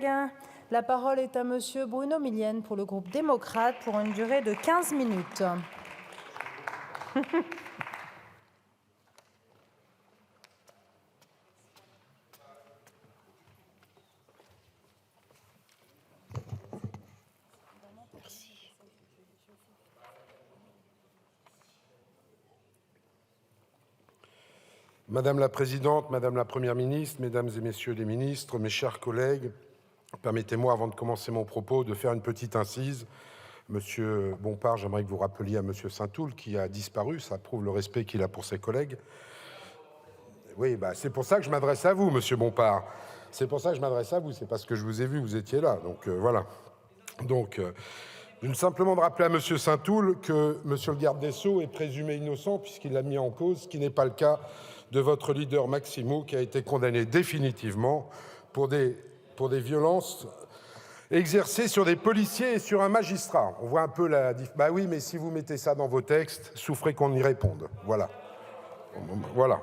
collègues. La parole est à Monsieur Bruno Millienne pour le groupe démocrate pour une durée de 15 minutes. Madame la Présidente, Madame la Première ministre, Mesdames et Messieurs les ministres, mes chers collègues, permettez-moi, avant de commencer mon propos, de faire une petite incise. Monsieur Bompard, j'aimerais que vous rappeliez à Monsieur Saint-Toul qui a disparu, ça prouve le respect qu'il a pour ses collègues. Oui, c'est pour ça que je m'adresse à vous, Monsieur Bompard. C'est pour ça que je m'adresse à vous, c'est parce que je vous ai vu, vous étiez là, donc voilà. Donc, simplement de rappeler à Monsieur Saint-Toul que Monsieur le garde des Sceaux est présumé innocent puisqu'il l'a mis en cause, ce qui n'est pas le cas de votre leader Maximo, qui a été condamné définitivement pour des violences exercées sur des policiers et sur un magistrat. On voit un peu la... Bah oui, mais si vous mettez ça dans vos textes, souffrez qu'on y réponde. Voilà. Voilà.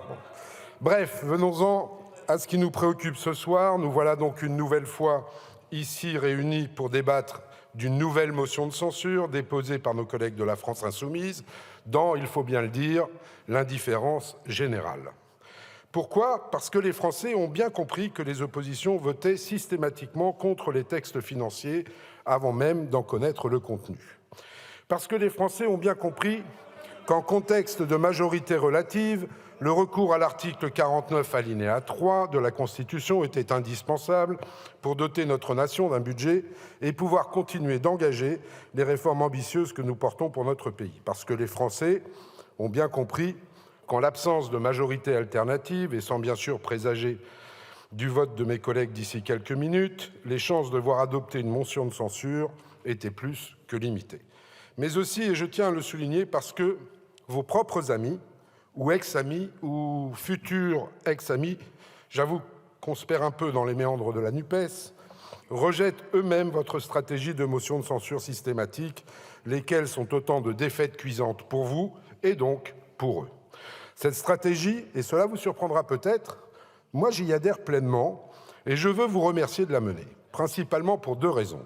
Bref, venons-en à ce qui nous préoccupe ce soir. Nous voilà donc une nouvelle fois ici réunis pour débattre d'une nouvelle motion de censure déposée par nos collègues de la France Insoumise dans, il faut bien le dire, l'indifférence générale. Pourquoi ? Parce que les Français ont bien compris que les oppositions votaient systématiquement contre les textes financiers avant même d'en connaître le contenu. Parce que les Français ont bien compris qu'en contexte de majorité relative, le recours à l'article 49 alinéa 3 de la Constitution était indispensable pour doter notre nation d'un budget et pouvoir continuer d'engager les réformes ambitieuses que nous portons pour notre pays. Parce que les Français ont bien compris qu'en l'absence de majorité alternative et sans bien sûr présager du vote de mes collègues d'ici quelques minutes, les chances de voir adopter une motion de censure étaient plus que limitées. Mais aussi, et je tiens à le souligner, parce que vos propres amis, ou ex-amis, ou futurs ex-amis, j'avoue qu'on se perd un peu dans les méandres de la NUPES, rejettent eux-mêmes votre stratégie de motion de censure systématique, lesquelles sont autant de défaites cuisantes pour vous et donc pour eux. Cette stratégie, et cela vous surprendra peut-être, moi j'y adhère pleinement et je veux vous remercier de la mener, principalement pour deux raisons.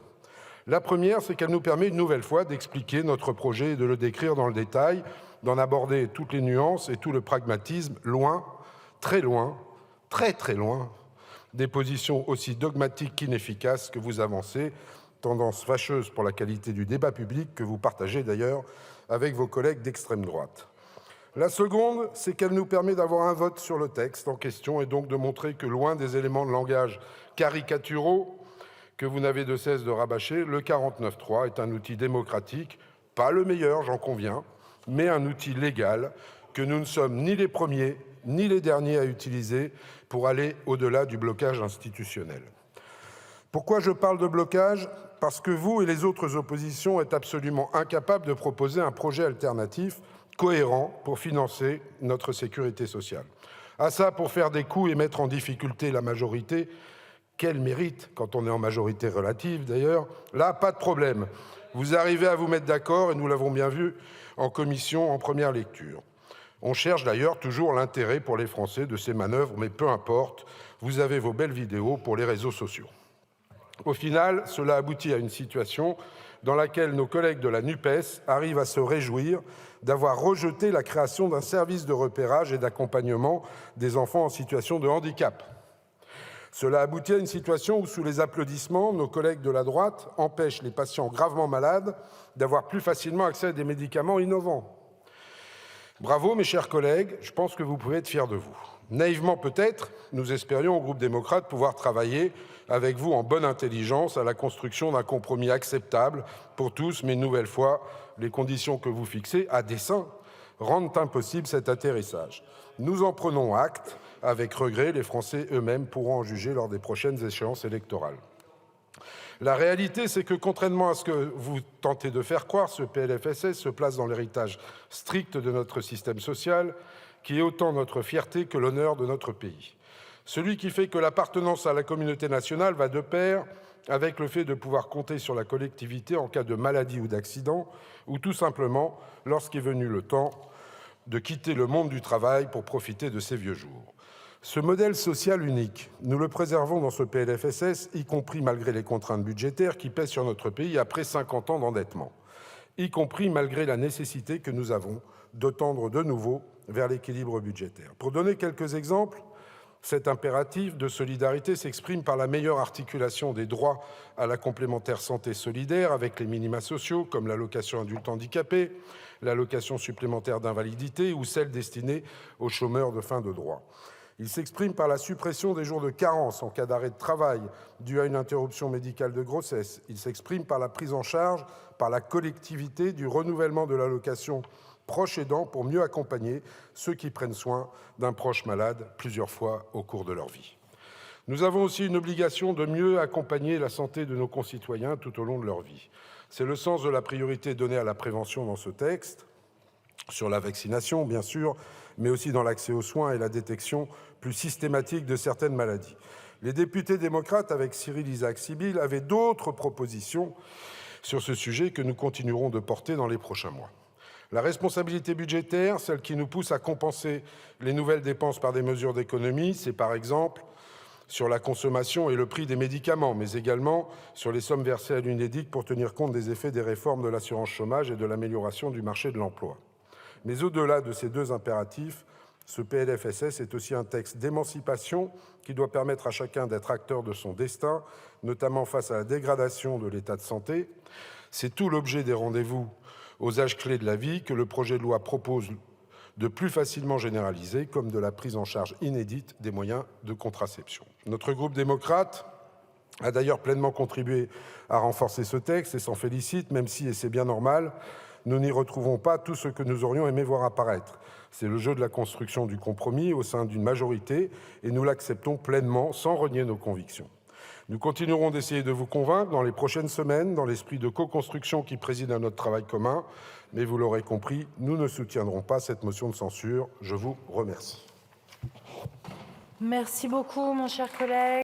La première, c'est qu'elle nous permet une nouvelle fois d'expliquer notre projet et de le décrire dans le détail, d'en aborder toutes les nuances et tout le pragmatisme, loin, très loin, très très loin, des positions aussi dogmatiques qu'inefficaces que vous avancez, tendance fâcheuse pour la qualité du débat public que vous partagez d'ailleurs avec vos collègues d'extrême droite. La seconde, c'est qu'elle nous permet d'avoir un vote sur le texte en question et donc de montrer que loin des éléments de langage caricaturaux que vous n'avez de cesse de rabâcher, le 49.3 est un outil démocratique, pas le meilleur, j'en conviens, mais un outil légal que nous ne sommes ni les premiers ni les derniers à utiliser pour aller au-delà du blocage institutionnel. Pourquoi je parle de blocage ? Parce que vous et les autres oppositions êtes absolument incapables de proposer un projet alternatif cohérent pour financer notre sécurité sociale. À ça, pour faire des coups et mettre en difficulté la majorité, quel mérite, quand on est en majorité relative d'ailleurs, là, pas de problème. Vous arrivez à vous mettre d'accord, et nous l'avons bien vu en commission en première lecture. On cherche d'ailleurs toujours l'intérêt pour les Français de ces manœuvres, mais peu importe, vous avez vos belles vidéos pour les réseaux sociaux. Au final, cela aboutit à une situation dans laquelle nos collègues de la NUPES arrivent à se réjouir d'avoir rejeté la création d'un service de repérage et d'accompagnement des enfants en situation de handicap. Cela aboutit à une situation où, sous les applaudissements, nos collègues de la droite empêchent les patients gravement malades d'avoir plus facilement accès à des médicaments innovants. Bravo, mes chers collègues, je pense que vous pouvez être fiers de vous. Naïvement peut-être, nous espérions au groupe démocrate pouvoir travailler avec vous en bonne intelligence à la construction d'un compromis acceptable pour tous, mais une nouvelle fois, les conditions que vous fixez, à dessein, rendent impossible cet atterrissage. Nous en prenons acte. Avec regret, les Français eux-mêmes pourront en juger lors des prochaines échéances électorales. La réalité, c'est que, contrairement à ce que vous tentez de faire croire, ce PLFSS se place dans l'héritage strict de notre système social, qui est autant notre fierté que l'honneur de notre pays. Celui qui fait que l'appartenance à la communauté nationale va de pair avec le fait de pouvoir compter sur la collectivité en cas de maladie ou d'accident, ou tout simplement lorsqu'est venu le temps de quitter le monde du travail pour profiter de ses vieux jours. Ce modèle social unique, nous le préservons dans ce PLFSS, y compris malgré les contraintes budgétaires qui pèsent sur notre pays après 50 ans d'endettement, y compris malgré la nécessité que nous avons de tendre de nouveau vers l'équilibre budgétaire. Pour donner quelques exemples, cet impératif de solidarité s'exprime par la meilleure articulation des droits à la complémentaire santé solidaire avec les minima sociaux comme l'allocation adulte handicapé, l'allocation supplémentaire d'invalidité ou celle destinée aux chômeurs de fin de droit. Il s'exprime par la suppression des jours de carence en cas d'arrêt de travail dû à une interruption médicale de grossesse. Il s'exprime par la prise en charge par la collectivité du renouvellement de l'allocation proche aidant pour mieux accompagner ceux qui prennent soin d'un proche malade plusieurs fois au cours de leur vie. Nous avons aussi une obligation de mieux accompagner la santé de nos concitoyens tout au long de leur vie. C'est le sens de la priorité donnée à la prévention dans ce texte, sur la vaccination bien sûr, mais aussi dans l'accès aux soins et la détection plus systématique de certaines maladies. Les députés démocrates, avec Cyril Isaac-Sibille, avaient d'autres propositions sur ce sujet que nous continuerons de porter dans les prochains mois. La responsabilité budgétaire, celle qui nous pousse à compenser les nouvelles dépenses par des mesures d'économie, c'est par exemple sur la consommation et le prix des médicaments, mais également sur les sommes versées à l'UNEDIC pour tenir compte des effets des réformes de l'assurance chômage et de l'amélioration du marché de l'emploi. Mais au-delà de ces deux impératifs, ce PLFSS est aussi un texte d'émancipation qui doit permettre à chacun d'être acteur de son destin, notamment face à la dégradation de l'état de santé. C'est tout l'objet des rendez-vous aux âges clés de la vie que le projet de loi propose de plus facilement généraliser, comme de la prise en charge inédite des moyens de contraception. Notre groupe démocrate a d'ailleurs pleinement contribué à renforcer ce texte et s'en félicite, même si, et c'est bien normal, nous n'y retrouvons pas tout ce que nous aurions aimé voir apparaître. C'est le jeu de la construction du compromis au sein d'une majorité et nous l'acceptons pleinement sans renier nos convictions. Nous continuerons d'essayer de vous convaincre dans les prochaines semaines, dans l'esprit de co-construction qui préside à notre travail commun, mais vous l'aurez compris, nous ne soutiendrons pas cette motion de censure. Je vous remercie. Merci beaucoup, mon cher collègue.